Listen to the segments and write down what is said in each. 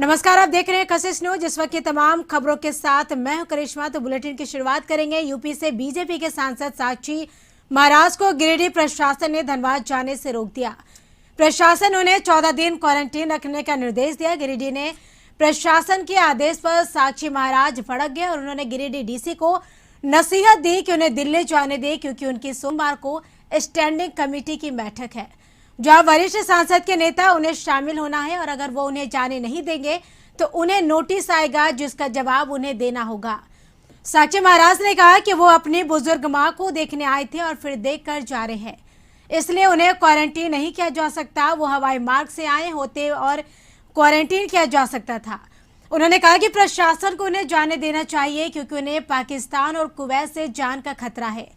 नमस्कार, आप देख रहे हैं कशिश न्यूज। इस वक्त की तमाम खबरों के साथ मैं हूं करिश्मा। तो बुलेटिन की शुरुआत करेंगे। यूपी से बीजेपी के सांसद साक्षी महाराज को गिरिडीह प्रशासन ने धनबाद जाने से रोक दिया। प्रशासन उन्हें 14 दिन क्वारंटीन रखने का निर्देश दिया। गिरिडीह ने प्रशासन के आदेश पर साक्षी महाराज भड़क गए और उन्होंने गिरिडीह डीसी को नसीहत दी कि उन्हें दिल्ली जाने दें, क्योंकि उनकी सोमवार को स्टैंडिंग कमेटी की बैठक है जहां वरिष्ठ सांसद के नेता उन्हें शामिल होना है और अगर वो उन्हें जाने नहीं देंगे तो उन्हें नोटिस आएगा, जिसका जवाब उन्हें देना होगा। साक्षी महाराज ने कहा कि वो अपनी बुजुर्ग मां को देखने आए थे और फिर देखकर जा रहे हैं, इसलिए उन्हें क्वारंटीन नहीं किया जा सकता। वो हवाई मार्ग से आए होते और क्वारंटीन किया जा सकता था। उन्होंने कहा कि प्रशासन को उन्हें जाने देना चाहिए, क्योंकि उन्हें पाकिस्तान और कुवैत से जान का खतरा है।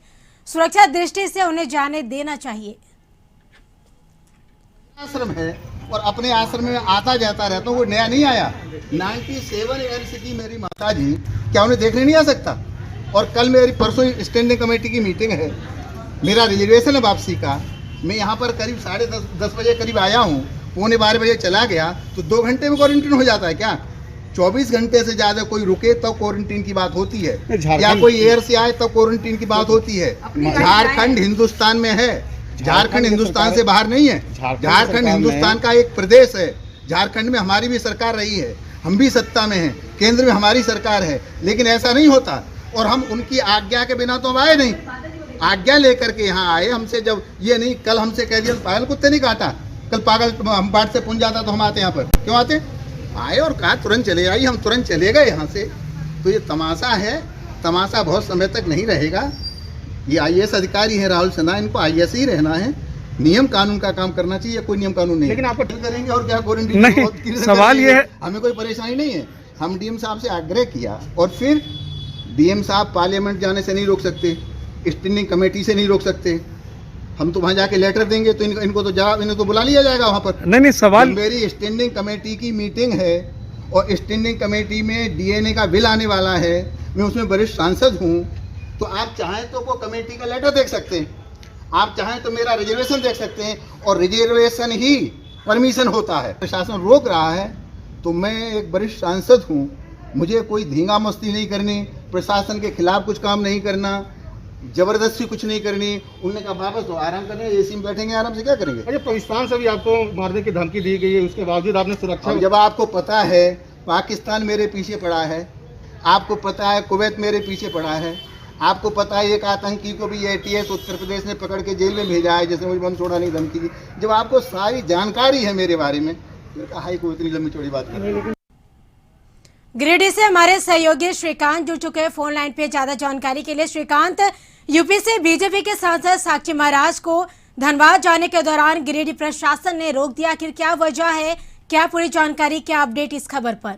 सुरक्षा दृष्टि से उन्हें जाने देना चाहिए। आश्रम है और अपने आश्रम में आता जाता रहता हूँ, वो नया नहीं आया। 97 ईयर की मेरी माता जी, क्या उन्हें देखने नहीं आ सकता? और कल मेरी परसों स्टैंडिंग कमेटी की मीटिंग है, मेरा रिजर्वेशन है वापसी का। मैं यहाँ पर करीब 10:30 बजे करीब आया हूँ, 11:45 बजे चला गया, तो 2 घंटे में क्वारंटीन हो जाता है क्या? 24 घंटे से ज़्यादा कोई रुके तब क्वारंटीन की बात होती है, या कोई एयर से आए तब क्वारंटीन की बात होती है। झारखंड हिंदुस्तान में है, झारखंड हिंदुस्तान से बाहर नहीं है। झारखंड हिंदुस्तान का एक प्रदेश है। झारखंड में हमारी भी सरकार रही है, हम भी सत्ता में हैं, केंद्र में हमारी सरकार है, लेकिन ऐसा नहीं होता। और हम उनकी आज्ञा के बिना तो हम आए नहीं, आज्ञा लेकर के यहाँ आए। हमसे जब ये नहीं, कल हमसे कह दिया पागल कुत्ते नहीं काटा, कल पागल हम बाट से पुंज जाता तो हम आते यहाँ पर क्यों आते? आए और कहा तुरंत चले आई, हम तुरंत चले गए यहाँ से। तो ये तमाशा है, तमाशा बहुत समय तक नहीं रहेगा। ये IAS अधिकारी हैं राहुल सिन्हा, इनको IAS ही रहना है, नियम कानून का काम करना चाहिए। कोई नियम कानून नहीं, लेकिन आपको करेंगे और क्या क्वारंटीन? सवाल ये है, हमें कोई परेशानी नहीं है। हम DM साहब से आग्रह किया और फिर DM साहब पार्लियामेंट जाने से नहीं रोक सकते, स्टैंडिंग कमेटी से नहीं रोक सकते। हम तो वहाँ जाके लेटर देंगे तो इनको तो जवाब, इन्हें तो बुला लिया जाएगा वहाँ पर। नहीं सवाल, मेरी स्टैंडिंग कमेटी की मीटिंग है और स्टैंडिंग कमेटी में DNA का बिल आने वाला है, मैं उसमें वरिष्ठ सांसद हूँ। तो आप चाहें तो वो कमेटी का लेटर देख सकते हैं, आप चाहें तो मेरा रिजर्वेशन देख सकते हैं, और रिजर्वेशन ही परमिशन होता है। प्रशासन रोक रहा है तो मैं एक वरिष्ठ सांसद हूँ, मुझे कोई धींगा मस्ती नहीं करनी, प्रशासन के खिलाफ कुछ काम नहीं करना, जबरदस्ती कुछ नहीं करनी। उन्होंने कहा वापस तो आराम करें, AC में बैठेंगे, आराम से क्या करेंगे? अरे पाकिस्तान से भी आपको मारने की धमकी दी गई है, उसके बावजूद आपने सुरक्षा। जब आपको पता है पाकिस्तान मेरे पीछे पड़ा है, आपको पता है कुवैत मेरे पीछे पड़ा है, आपको पता है एक आतंकी को भी ATS उत्तर प्रदेश ने पकड़ के जेल में भेजा है, जैसे मुझे बम छोड़ाने की धमकी दी। जब आपको सारी जानकारी है मेरे बारे में, फिर कहा है कोई इतनी लंबी चौड़ी बात कर। गिरिडीह से हमारे सहयोगी श्रीकांत जुड़ चुके हैं फोन लाइन पे ज्यादा जानकारी के लिए। श्रीकांत, यूपी से बीजेपी के सांसद साक्षी महाराज को धनबाद जाने के दौरान गिरिडीह प्रशासन ने रोक दिया, आखिर क्या वजह है, क्या पूरी जानकारी, क्या अपडेट इस खबर पर?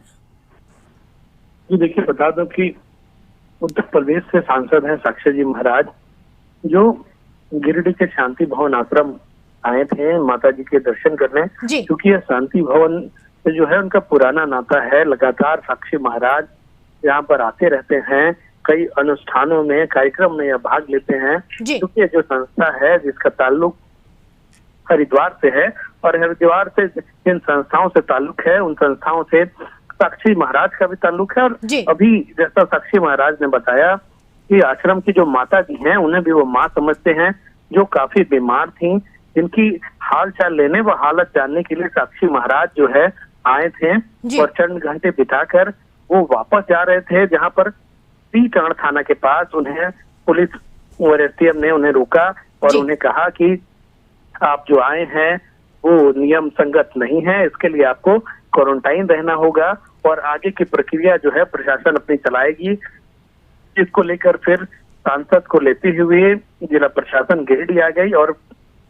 जी देखिए, बता दो कि उत्तर प्रदेश से सांसद हैं साक्षी जी महाराज, जो गिरिडीह के शांति भवन आश्रम आए थे माता जी के दर्शन करने। क्योंकि यह शांति भवन से जो है उनका पुराना नाता है, लगातार साक्षी महाराज यहाँ पर आते रहते हैं, कई अनुष्ठानों में, कार्यक्रम में यह भाग लेते हैं। क्योंकि ये जो संस्था है जिसका ताल्लुक हरिद्वार से है, और हरिद्वार से जिन संस्थाओं से ताल्लुक है उन संस्थाओं से साक्षी महाराज का भी ताल्लुक है। और अभी जैसा साक्षी महाराज ने बताया कि आश्रम की जो माता जी हैं उन्हें भी वो माँ समझते हैं, जो काफी बीमार थी, जिनकी हाल चाल लेने व हालत जानने के लिए साक्षी महाराज जो है आए थे और चंद घंटे बिताकर वो वापस जा रहे थे, जहाँ पर पीटण थाना के पास उन्हें पुलिस STM ने उन्हें रोका और उन्हें कहा कि आप जो आए हैं वो नियम संगत नहीं है, इसके लिए आपको क्वारंटाइन रहना होगा और आगे की प्रक्रिया जो है प्रशासन अपनी चलाएगी। इसको लेकर फिर सांसद को लेते हुए जिला प्रशासन गिरिडीह आ गई और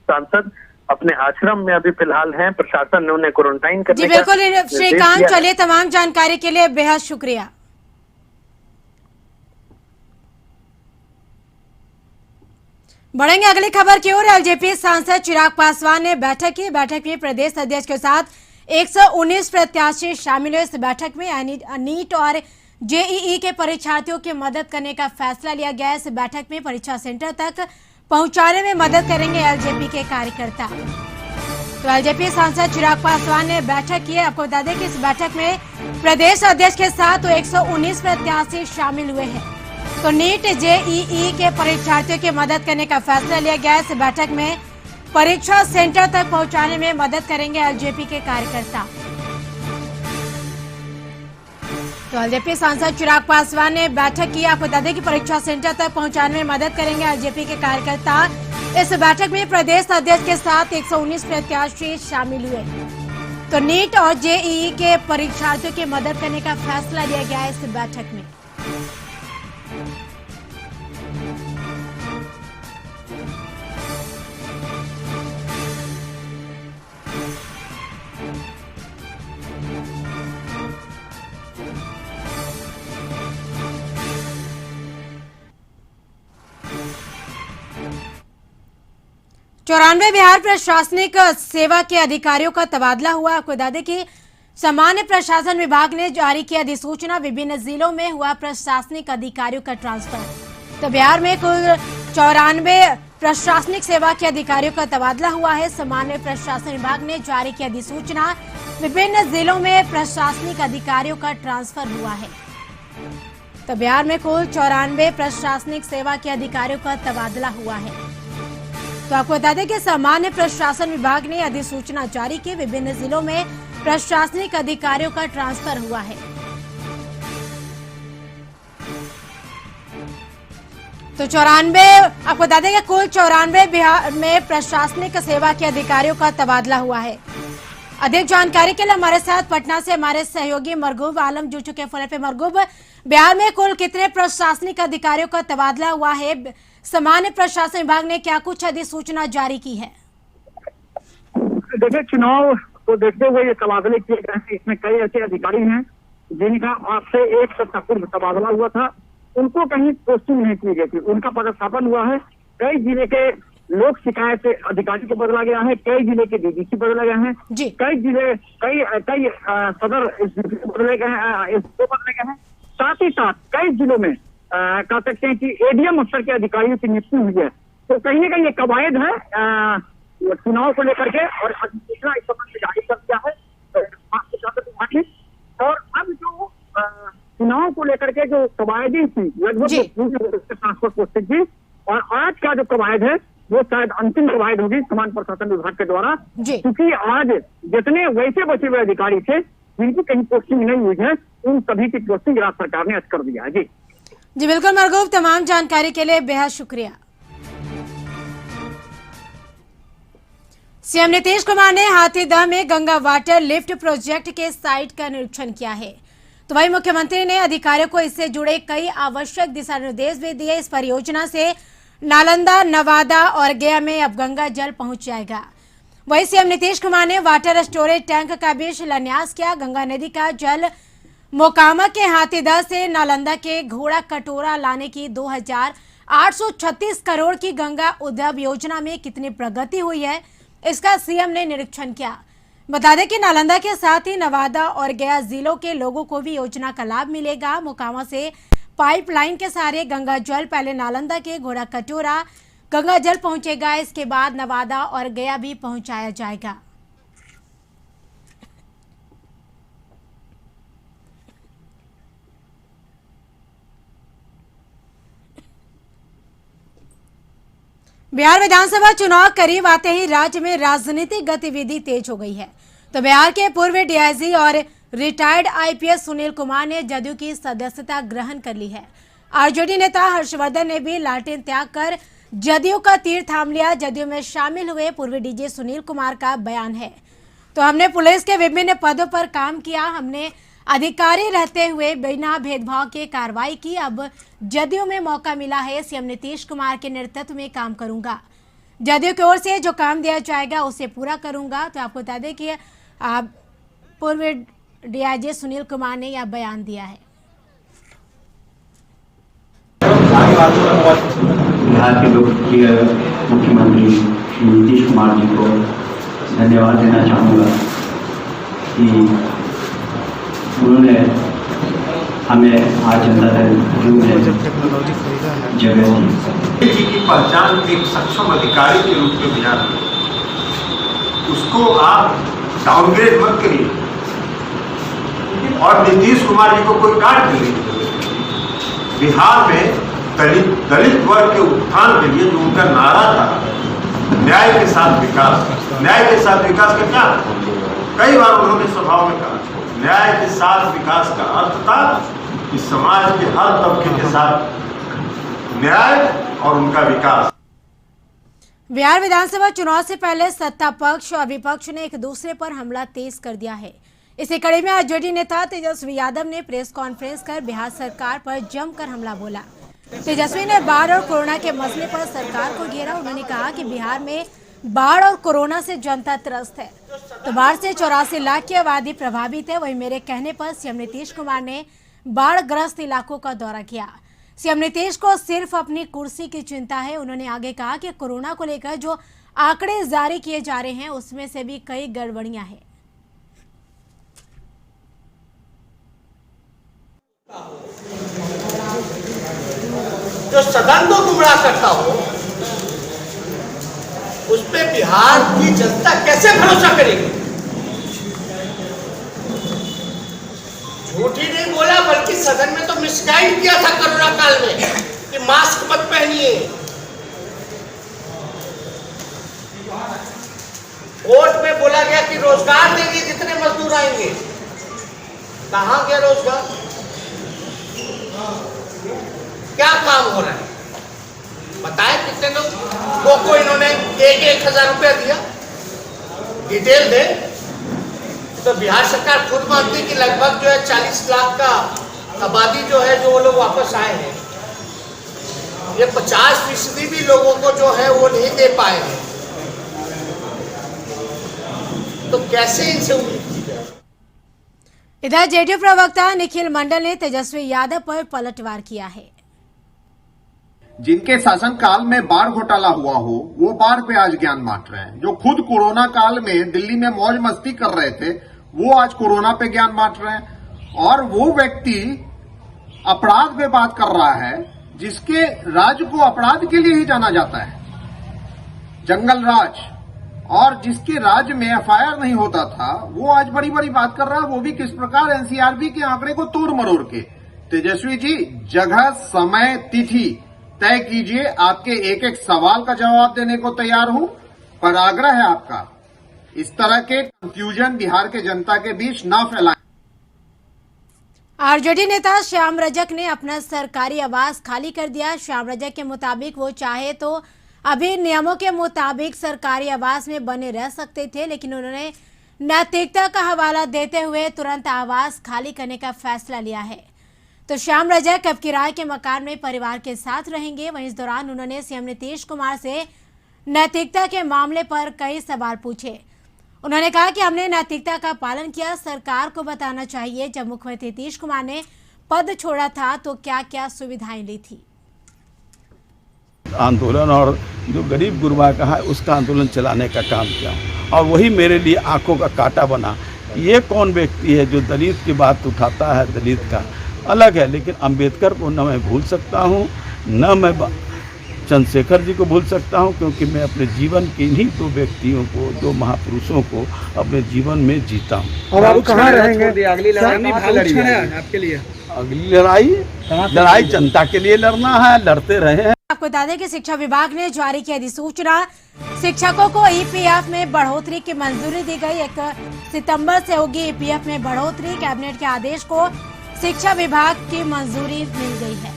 सांसद अपने आश्रम में अभी फिलहाल हैं। प्रशासन ने उन्हें क्वारंटाइन करने जी बिल्कुल श्रीकांत, चलिए तमाम जानकारी के लिए बेहद शुक्रिया। बढ़ेंगे अगली खबर की ओर। LJP सांसद चिराग पासवान ने बैठक की। बैठक में प्रदेश अध्यक्ष के साथ 119 प्रत्याशी शामिल हुए। इस बैठक में नीट और JEE के परीक्षार्थियों की मदद करने का फैसला लिया गया है। इस बैठक में परीक्षा सेंटर तक पहुंचाने में मदद करेंगे LJP के कार्यकर्ता। तो एलजेपी सांसद चिराग पासवान ने बैठक की। आपको बता दें कि इस बैठक में प्रदेश अध्यक्ष के साथ तो 119 प्रत्याशी शामिल हुए हैं। तो नीट जेईई के परीक्षार्थियों की मदद करने का फैसला लिया गया। इस बैठक में परीक्षा सेंटर तक पहुंचाने में मदद करेंगे एलजेपी के कार्यकर्ता। तो एलजेपी सांसद चिराग पासवान ने बैठक की। आपको बता दें कि परीक्षा सेंटर तक पहुंचाने में मदद करेंगे एलजेपी के कार्यकर्ता। इस बैठक में प्रदेश अध्यक्ष के साथ 119 प्रत्याशी शामिल हुए। तो नीट और जेईई के परीक्षार्थियों की मदद करने का फैसला लिया गया इस बैठक में। चौरानवे बिहार प्रशासनिक सेवा के अधिकारियों का तबादला हुआ। आपको बता दें कि सामान्य प्रशासन विभाग ने जारी की अधिसूचना। विभिन्न जिलों में हुआ प्रशासनिक अधिकारियों का ट्रांसफर। तो बिहार में कुल 94 प्रशासनिक सेवा के अधिकारियों का तबादला हुआ है। सामान्य प्रशासन विभाग ने जारी की अधिसूचना। विभिन्न जिलों में प्रशासनिक अधिकारियों का ट्रांसफर हुआ है। तो बिहार में कुल 94 प्रशासनिक सेवा के अधिकारियों का तबादला हुआ है। तो आपको बता दें कि सामान्य प्रशासन विभाग ने अधिसूचना जारी की। विभिन्न जिलों में प्रशासनिक अधिकारियों का ट्रांसफर हुआ है। तो 94 आपको बता दें कि कुल 94 बिहार में प्रशासनिक सेवा के अधिकारियों का तबादला हुआ है। अधिक जानकारी के लिए हमारे साथ पटना से हमारे सहयोगी मरगूब आलम जुड़ चुके हैं फोन पे। मरगूब, बिहार में कुल कितने प्रशासनिक अधिकारियों का तबादला हुआ है? सामान्य प्रशासन विभाग ने क्या कुछ अधिसूचना जारी की है? देखिए, चुनाव को देखते हुए ये तबादले किए गए हैं। इसमें कई ऐसे अधिकारी हैं जिनका आज से एक सप्ताह पूर्व तबादला हुआ था, उनको कहीं पोस्टिंग नहीं की गई थी, उनका पदस्थापन हुआ है। कई जिले के लोक शिकायत से अधिकारी को बदला गया है, कई जिले के डीडीसी बदला गया है, कई जिले कई सदर बदले गए हैं। साथ ही साथ कई जिलों में कह सकते हैं कि एडीएम स्तर के अधिकारियों की नियुक्ति हुई है। तो कहीं ना कहीं ये कवायद है चुनाव को लेकर के, और अधिसूचना इस संबंध में जारी कर दिया है विभाग ने। और अब जो चुनाव को लेकर के जो कवायदी थी लगभग ट्रांसफर पोस्टिंग थी, और आज का जो कवायद है वो शायद अंतिम कवायद होगी सामान्य प्रशासन विभाग के द्वारा, क्योंकि आज जितने वैसे बचे हुए अधिकारी थे जिनकी कहीं पोस्टिंग नहीं हुई है, उन सभी की पोस्टिंग राज्य सरकार ने आज कर दिया है। जी बिल्कुल मरगूब, तमाम जानकारी के लिए बेहद शुक्रिया। सीएम नीतीश कुमार ने हाथीदह में गंगा वाटर लिफ्ट प्रोजेक्ट के साइट का निरीक्षण किया है। तो वहीं मुख्यमंत्री ने अधिकारियों को इससे जुड़े कई आवश्यक दिशा निर्देश भी दिए। इस परियोजना से नालंदा, नवादा और गया में अब गंगा जल पहुंच जाएगा। वहीं सीएम नीतीश कुमार ने वाटर स्टोरेज टैंक का भी शिलान्यास किया। गंगा नदी का जल मोकामा के हाथीदह से नालंदा के घोड़ा कटोरा लाने की 2836 करोड़ की गंगा उद्यान योजना में कितनी प्रगति हुई है, इसका सीएम ने निरीक्षण किया। बता दें कि नालंदा के साथ ही नवादा और गया जिलों के लोगों को भी योजना का लाभ मिलेगा। मोकामा से पाइपलाइन के सहारे गंगा जल पहले नालंदा के घोड़ा कटोरा गंगा जल पहुंचेगा, इसके बाद नवादा और गया भी पहुंचाया जाएगा। बिहार विधानसभा चुनाव करीब आते ही राज्य में राजनीतिक गतिविधि तेज हो गई है। तो बिहार के पूर्व डीआईजी और रिटायर्ड आईपीएस सुनील कुमार ने जदयू की सदस्यता ग्रहण कर ली है। आरजेडी नेता हर्षवर्धन ने भी लालटेन त्याग कर जदयू का तीर थाम लिया। जदयू में शामिल हुए पूर्व डीजी सुनील कुमार का बयान है, तो हमने पुलिस के विभिन्न पदों पर काम किया, हमने अधिकारी रहते हुए बिना भेदभाव के कार्रवाई की। अब जदयू में मौका मिला है, सीएम नीतीश कुमार के नेतृत्व में काम करूंगा। जदयू की ओर से जो काम दिया जाएगा उसे पूरा करूंगा। तो आपको बता दें कि पूर्व डीआईजी सुनील कुमार ने यह बयान दिया है। बिहार के लोकप्रिय मुख्यमंत्री नीतीश कुमार जी को धन्यवाद देना चाहूँगा कि उन्होंने हमें आज जनता दल में जगह दी। की पहचान एक सक्षम अधिकारी के रूप में बिहार में उसको आप डाउनग्रेड मत करिए। और नीतीश कुमार जी को कोई काट नहीं। बिहार में दलित वर्ग के उत्थान के लिए जो उनका नारा था, न्याय के साथ विकास, न्याय के साथ विकास का क्या, कई बार उन्होंने सभाओं में कहा, न्याय के साथ विकास का अर्थ था कि समाज के हर तबके के साथ न्याय और उनका विकास। बिहार विधानसभा चुनाव से पहले सत्ता पक्ष और विपक्ष ने एक दूसरे पर हमला तेज कर दिया है। इसी कड़ी में आज जेडी नेता तेजस्वी यादव ने प्रेस कॉन्फ्रेंस कर बिहार सरकार पर जमकर हमला बोला। तेजस्वी ने बाढ़ और कोरोना के मसले पर सरकार को घेरा। उन्होंने कहा कि बिहार में बाढ़ और कोरोना से जनता त्रस्त है, तो बाढ़ से 84 लाख की आबादी प्रभावित है। वहीं मेरे कहने पर सीएम नीतीश कुमार ने बाढ़ ग्रस्त इलाकों का दौरा किया। सीएम नीतीश को सिर्फ अपनी कुर्सी की चिंता है। उन्होंने आगे कहा कि कोरोना को लेकर जो आंकड़े जारी किए जा रहे हैं उसमें से भी कई गड़बड़ियां हैं। जो सदन को गुमराह करता हो उस पे बिहार की जनता कैसे भरोसा करेगी? झूठ ही नहीं बोला बल्कि सदन में तो मिसगाइड किया था कोरोना काल में कि मास्क मत पहनिए। वोट में बोला गया कि रोजगार देंगे जितने मजदूर आएंगे। कहां गया रोजगार? क्या काम हो रहा है बताएं? कितने लोगों को इन्होंने 1,000 रुपया दिया? डिटेल दे। तो बिहार सरकार खुद मानती है कि लगभग जो है 40 लाख का आबादी जो है जो वो लोग वापस आए हैं। ये 50% भी लोगों को जो है वो नहीं दे पाए हैं। तो कैसे इनसे उम्मीद की जाए? इधर जेडीयू प्रवक्ता निखिल मंडल ने तेजस्वी यादव पर पलटवार किया है। जिनके शासनकाल में बाढ़ घोटाला हुआ हो वो बाढ़ पे आज ज्ञान बांट रहे हैं। जो खुद कोरोना काल में दिल्ली में मौज मस्ती कर रहे थे वो आज कोरोना पे ज्ञान बांट रहे हैं। और वो व्यक्ति अपराध पे बात कर रहा है जिसके राज्य को अपराध के लिए ही जाना जाता है, जंगल राज, और जिसके राज्य में एफआईआर नहीं होता था वो आज बड़ी बड़ी बात कर रहा है, वो भी किस प्रकार एनसीआरबी के आंकड़े को तोड़ मरोड़ के। तेजस्वी जी, जगह समय तिथि तय कीजिए। आपके एक एक सवाल का जवाब देने को तैयार हूं, पर आग्रह है आपका इस तरह के कंफ्यूजन बिहार के जनता के बीच न फैलाएं। आरजेडी नेता श्याम रजक ने अपना सरकारी आवास खाली कर दिया। श्याम रजक के मुताबिक वो चाहे तो अभी नियमों के मुताबिक सरकारी आवास में बने रह सकते थे, लेकिन उन्होंने नैतिकता का हवाला देते हुए तुरंत आवास खाली करने का फैसला लिया है। तो श्याम रजक अब किराए के मकान में परिवार के साथ रहेंगे। वहीं इस दौरान उन्होंने सीएम नीतीश कुमार से नैतिकता के मामले पर कई सवाल पूछे। उन्होंने कहा कि हमने नैतिकता का पालन किया। सरकार को बताना चाहिए जब मुख्यमंत्री नीतीश कुमार ने पद छोड़ा था तो क्या क्या सुविधाएं ली थी। आंदोलन और जो गरीब गुरबा का है उसका आंदोलन चलाने का काम किया और वही मेरे लिए आंखों का कांटा बना। ये कौन व्यक्ति है जो दलित की बात उठाता है? दलित का अलग है, लेकिन अंबेडकर को न मैं भूल सकता हूँ न मैं चंद्रशेखर जी को भूल सकता हूँ, क्योंकि मैं अपने जीवन के इन्हीं दो व्यक्तियों को, दो महापुरुषों को अपने जीवन में जीता हूँ। अब आप कहाँ रहेंगे? अगली लड़ाई आपके लिए? अगली लड़ाई जनता के लिए लड़ना है, लड़ते रहे हैं। आपको बता दें कि शिक्षा विभाग ने जारी की अधिसूचना। शिक्षकों को ईपीएफ में बढ़ोतरी की मंजूरी दी गई। 1 सितंबर से होगी ईपीएफ में बढ़ोतरी। कैबिनेट के आदेश को शिक्षा विभाग की मंजूरी मिल गई है।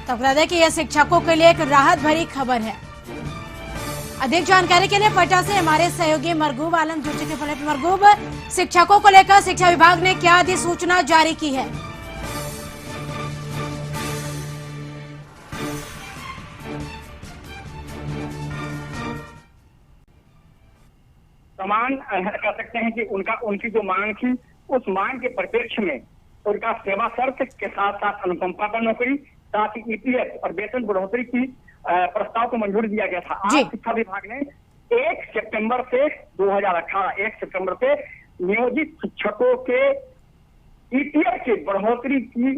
तो बता दें कि यह शिक्षकों के लिए एक राहत भरी खबर है। अधिक जानकारी के लिए पटना से हमारे सहयोगी मरगूब आलम जुड़ चुके हैं। मरगूब, शिक्षकों को लेकर शिक्षा विभाग ने क्या अधिसूचना जारी की है? समान कह सकते हैं कि उनकी जो मांग थी उस मांग के परिप्रेक्ष्य में उनका सेवा शर्त के साथ साथ अनुकंपा का नौकरी, साथ ही ईपीएफ और वेतन बढ़ोतरी की प्रस्ताव को मंजूरी दिया गया था। आज शिक्षा विभाग ने 1 सितंबर से 2018 1 सितंबर से नियोजित शिक्षकों के ईपीएफ की बढ़ोतरी की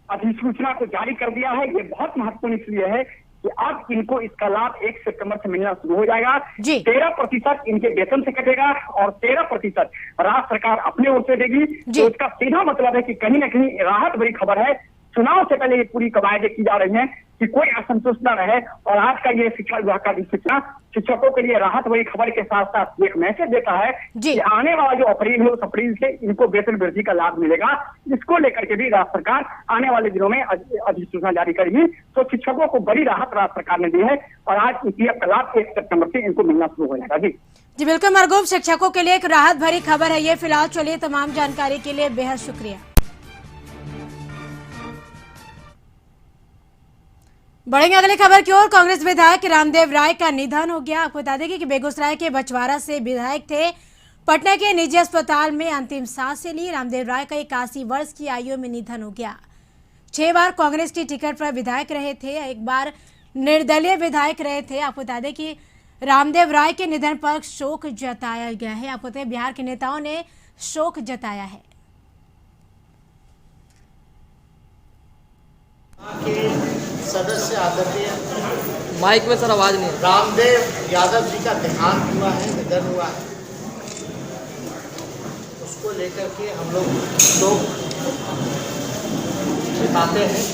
अधिसूचना को जारी कर दिया है। ये बहुत महत्वपूर्ण इसलिए है कि अब इनको इसका लाभ 1 सितंबर से मिलना शुरू हो जाएगा। जी। 13% इनके वेतन से कटेगा और 13% राज्य सरकार अपने ओर से देगी। तो इसका सीधा मतलब है कि कहीं ना कहीं राहत भरी खबर है। चुनाव से पहले ये पूरी कवायदें की जा रही हैं कि कोई असंतुष्ट न रहे। और आज का ये शिक्षा विभाग का अधिसूचना शिक्षकों के लिए राहत भरी खबर के साथ साथ एक मैसेज देता है कि आने वाला जो अप्रैल है उस अप्रैल से इनको वेतन वृद्धि का लाभ मिलेगा। इसको लेकर के भी राज्य सरकार आने वाले दिनों में अधिसूचना जारी करेगी। तो शिक्षकों को बड़ी राहत राज्य सरकार ने दी है और आज ईपीएफ का लाभ 1 सितंबर से इनको मिलना शुरू हो जाएगा। जी बिल्कुल मरगूब, शिक्षकों के लिए एक राहत भरी खबर है ये। फिलहाल चलिए, तमाम जानकारी के लिए बेहद शुक्रिया। बढ़ेंगे अगली खबर की ओर। कांग्रेस विधायक रामदेव राय का निधन हो गया। आपको बता दें कि बेगूसराय के बछवाड़ा से विधायक थे। पटना के निजी अस्पताल में अंतिम सांसें ली। रामदेव राय का 81 वर्ष की आयु में निधन हो गया। 6 बार कांग्रेस की टिकट पर विधायक रहे थे, 1 बार निर्दलीय विधायक रहे थे। आपको बता दें कि रामदेव राय के निधन पर शोक जताया गया है। आपको बता दें बिहार के नेताओं ने शोक जताया है। सदस्य आदरणीय माइक में सर आवाज नहीं है। रामदेव यादव जी का देहांत हुआ है, निधन हुआ है। उसको लेकर के हम लोग शोक जताते हैं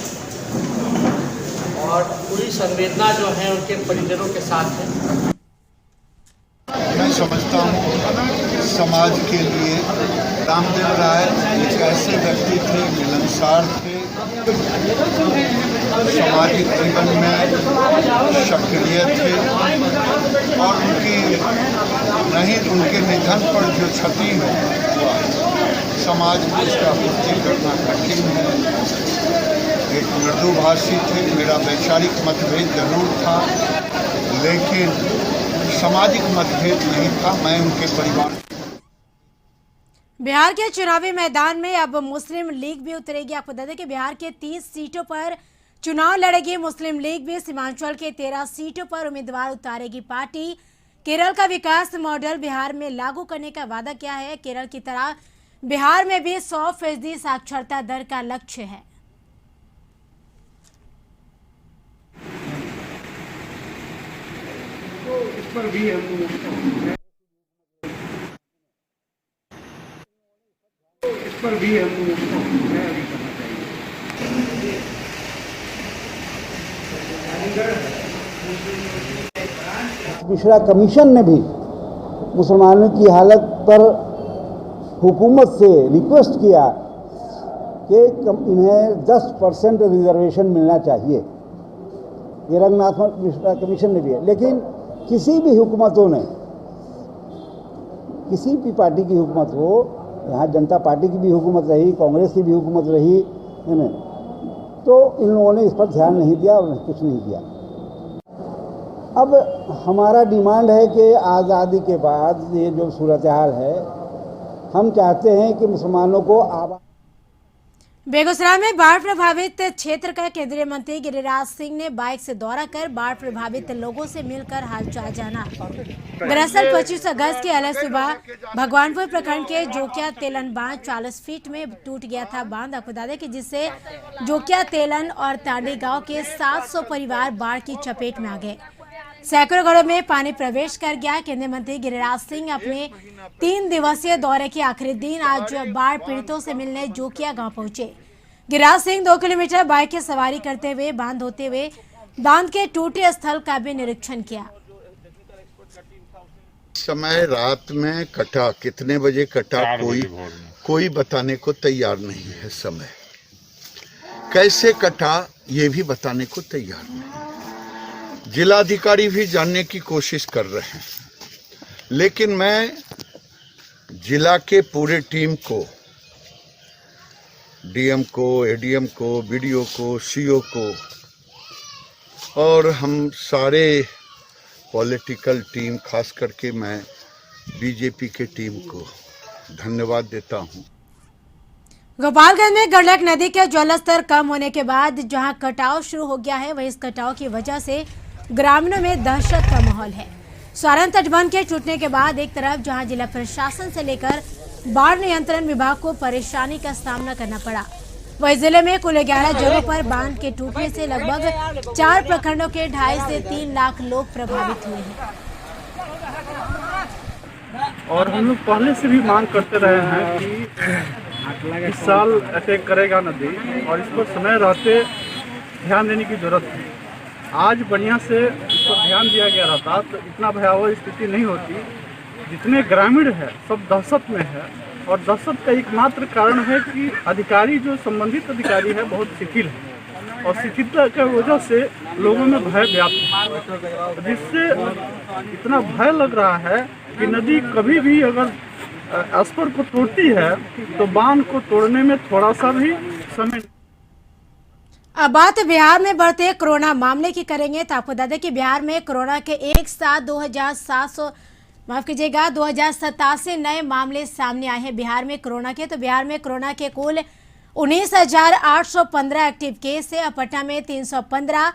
और पूरी संवेदना जो है उनके परिजनों के साथ है। मैं समझता हूँ समाज के लिए रामदेव राय एक ऐसे व्यक्ति थे, मिलनसार थे, सामाजिक जीवन में सक्रिय थे और उनके निधन पर जो क्षति हुआ समाज में उसका पूर्ति करना कठिन है। एक मृदुभाषी थे, मेरा वैचारिक मतभेद जरूर था लेकिन सामाजिक मतभेद नहीं था। मैं उनके परिवार। बिहार के चुनावी मैदान में अब मुस्लिम लीग भी उतरेगी। आपको बता दें कि बिहार के 30 सीटों पर चुनाव लड़ेगी मुस्लिम लीग भी। सीमांचल के 13 सीटों पर उम्मीदवार उतारेगी पार्टी। केरल का विकास मॉडल बिहार में लागू करने का वादा किया है। केरल की तरह बिहार में भी 100% साक्षरता दर का लक्ष्य है। तो इस पर भी हमको पिछड़ा कमीशन ने भी मुसलमानों की हालत पर हुकूमत से रिक्वेस्ट किया कि इन्हें 10% रिजर्वेशन मिलना चाहिए। ये रंगनाथ मिश्रा कमीशन ने भी है, लेकिन किसी भी हुकूमतों ने, किसी भी पार्टी की हुकूमत हो, यहाँ जनता पार्टी की भी हुकूमत रही, कांग्रेस की भी हुकूमत रही, तो इन लोगों ने इस पर ध्यान नहीं दिया और कुछ नहीं किया। अब हमारा डिमांड है कि आज़ादी के बाद ये जो सूरत हाल है, हम चाहते हैं कि मुसलमानों को बेगूसराय में बाढ़ प्रभावित क्षेत्र का केंद्रीय मंत्री गिरिराज सिंह ने बाइक से दौरा कर बाढ़ प्रभावित लोगों से मिलकर हालचाल जाना। दरअसल 25 अगस्त की अलग सुबह भगवानपुर प्रखंड के जोकिया तेलन बांध 40 फीट में टूट गया था। बांध आपको बता दें कि जिससे जोकिया तेलन और तांडी गांव के 700 परिवार बाढ़ की चपेट में आ गए। सैकड़ों घरों में पानी प्रवेश कर गया। केंद्रीय मंत्री गिरिराज सिंह अपने 3 दिवसीय दौरे के आखिरी दिन आज बाढ़ पीड़ितों से मिलने जोकिया गांव पहुंचे। गिरिराज सिंह 2 किलोमीटर बाइक की सवारी करते हुए बांध होते हुए बांध के टूटे स्थल का भी निरीक्षण किया। समय रात में कटा, कितने बजे कटा कोई बताने को तैयार नहीं है। समय कैसे कटा ये भी बताने को तैयार नहीं। जिलाधिकारी भी जानने की कोशिश कर रहे हैं, लेकिन मैं जिला के पूरे टीम को, डीएम को, एडीएम को, बीडीओ को, सीओ को और हम सारे पॉलिटिकल टीम, खास करके मैं बीजेपी के टीम को धन्यवाद देता हूं। गोपालगंज में गंडक नदी के जलस्तर कम होने के बाद जहां कटाव शुरू हो गया है, वहीं इस कटाव की वजह से ग्रामीणों में दहशत का माहौल है। सारण तटबंध के टूटने के बाद एक तरफ जहां जिला प्रशासन से लेकर बाढ़ नियंत्रण विभाग को परेशानी का सामना करना पड़ा, वहीं जिले में कुल 11 जगहों पर बांध के टूटने से लगभग 4 प्रखंडों के 2.5 से 3 लाख लोग प्रभावित हुए हैं। और हम लोग पहले से भी मांग करते रहे हैं कि इस साल अटैक करेगा नदी और इस पर समय रहते ध्यान देने की जरूरत है। आज बढ़िया से इस पर ध्यान दिया गया रहता तो इतना भयावह स्थिति नहीं होती। जितने ग्रामीण है सब दहशत में है और दहशत का एकमात्र कारण है कि अधिकारी जो संबंधित अधिकारी है बहुत शिथिल है और शिथिलता की वजह से लोगों में भय व्याप्त है, जिससे इतना भय लग रहा है कि नदी कभी भी अगर स्पर को तोड़ती है तो बांध को तोड़ने में थोड़ा सा भी समय। अब बात बिहार में बढ़ते कोरोना मामले की करेंगे तो आपको बता दें कि बिहार में कोरोना के एक साथ 2,87 नए मामले सामने आए हैं बिहार में कोरोना के। तो बिहार में कोरोना के कुल 19,815 एक्टिव केस है। पटना में 315,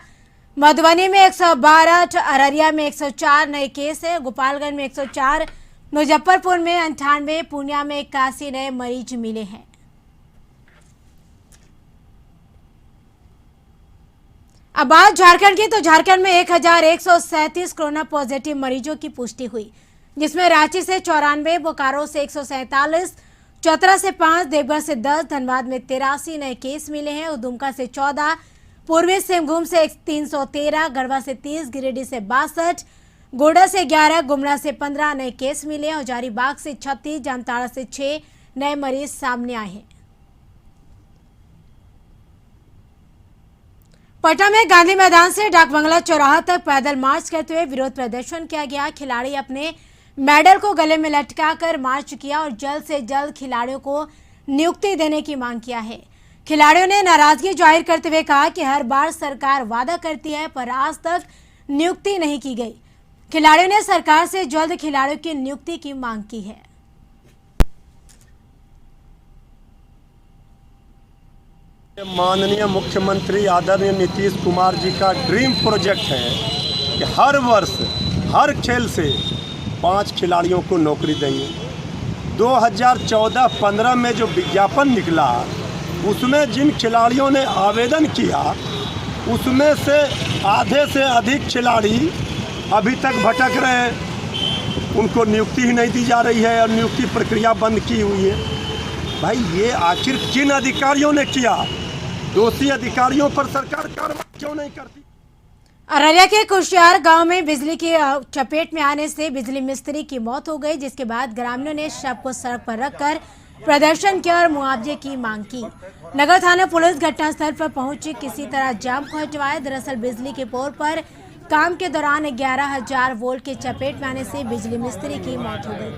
मधुबनी में 112, अररिया में 104 नए केस है, गोपालगंज में 104, मुजफ्फरपुर में 98, पूर्णिया में 81 नए मरीज मिले हैं। अब बात झारखंड की, तो झारखंड में 1,137 कोरोना पॉजिटिव मरीजों की पुष्टि हुई, जिसमें रांची से 94, बोकारो से 147, चतरा से 5, देवघर से 10, धनबाद में 83 नए केस मिले हैं, दुमका से 14, पूर्वी सिंहभूम से 313, गढ़वा से 30, गिरिडीह से 62, गोड्डा से 11, गुमला से 15 नए केस मिले हैं, हजारीबाग से 36, जामताड़ा से 6 नए मरीज सामने आए हैं। पटना में गांधी मैदान से डाक बंगला चौराहा तक पैदल मार्च करते हुए विरोध प्रदर्शन किया गया। खिलाड़ी अपने मेडल को गले में लटकाकर मार्च किया और जल्द से जल्द खिलाड़ियों को नियुक्ति देने की मांग किया है। खिलाड़ियों ने नाराजगी जाहिर करते हुए कहा कि हर बार सरकार वादा करती है पर आज तक नियुक्ति नहीं की गई। खिलाड़ियों ने सरकार से जल्द खिलाड़ियों की नियुक्ति की मांग की है। माननीय मुख्यमंत्री आदरणीय नीतीश कुमार जी का ड्रीम प्रोजेक्ट है कि हर वर्ष हर खेल से 5 खिलाड़ियों को नौकरी देंगे। 2014-15 में जो विज्ञापन निकला उसमें जिन खिलाड़ियों ने आवेदन किया उसमें से आधे से अधिक खिलाड़ी अभी तक भटक रहे हैं, उनको नियुक्ति ही नहीं दी जा रही है और नियुक्ति प्रक्रिया बंद की हुई है। भाई ये आखिर किन अधिकारियों ने किया? दोषी अधिकारियों पर सरकार कार्रवाई क्यों नहीं करती? अररिया के कुशियार गांव में बिजली की चपेट में आने से बिजली मिस्त्री की मौत हो गई, जिसके बाद ग्रामीणों ने शव को सड़क पर रखकर प्रदर्शन किया और मुआवजे की मांग की। नगर थाना पुलिस घटनास्थल पर पहुंची, किसी तरह जाम को हटवाया। दरअसल बिजली के पोल पर काम के दौरान 11,000 वोल्ट के चपेट में आने से बिजली मिस्त्री की मौत हो गई।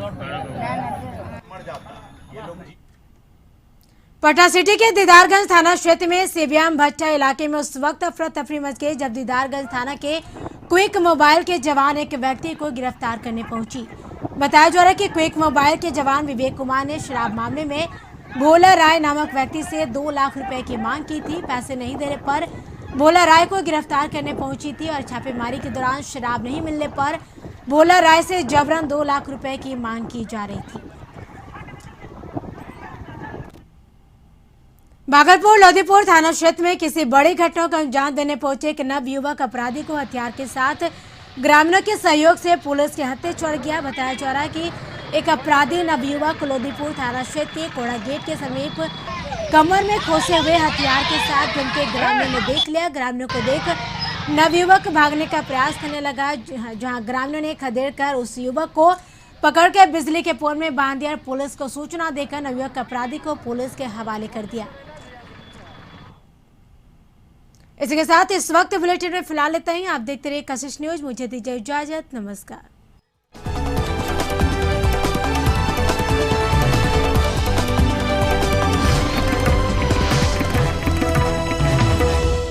पटना सिटी के दीदारगंज थाना क्षेत्र में सीबीएम भट्टा इलाके में उस वक्त अफरा तफरी मच गई जब दीदारगंज थाना के क्विक मोबाइल के जवान एक व्यक्ति को गिरफ्तार करने पहुंची। बताया जा रहा है कि क्विक मोबाइल के जवान विवेक कुमार ने शराब मामले में भोला राय नामक व्यक्ति से 2 लाख रुपए की मांग की थी। पैसे नहीं देने पर भोला राय को गिरफ्तार करने पहुंची थी और छापेमारी के दौरान शराब नहीं मिलने पर भोला राय से जबरन 2 लाख रुपए की मांग की जा रही थी। भागलपुर लोधीपुर थाना क्षेत्र में किसी बड़ी घटना को अंजाम देने पहुंचे एक नवयुवक अपराधी को हथियार के साथ ग्रामीणों के सहयोग से पुलिस के हत्थे चढ़ गया। बताया जा रहा है कि एक अपराधी नवयुवक लोधीपुर थाना क्षेत्र के कोड़ा गेट के समीप कमर में खोसे हुए हथियार के साथ जिनके ग्रामीणों ने देख लिया। ग्रामीणों को देख नवयुवक भागने का प्रयास करने लगा, जहां ग्रामीणों ने खदेड़ कर उस युवक को पकड़कर बिजली के पोल में बांध दिया। पुलिस को सूचना देकर नवयुवक अपराधी को पुलिस के हवाले कर दिया। इसी के साथ इस वक्त बुलेटिन में फिलहाल इतना ही। आप देखते रहिए कशिश न्यूज। मुझे दीजिए इजाजत। नमस्कार।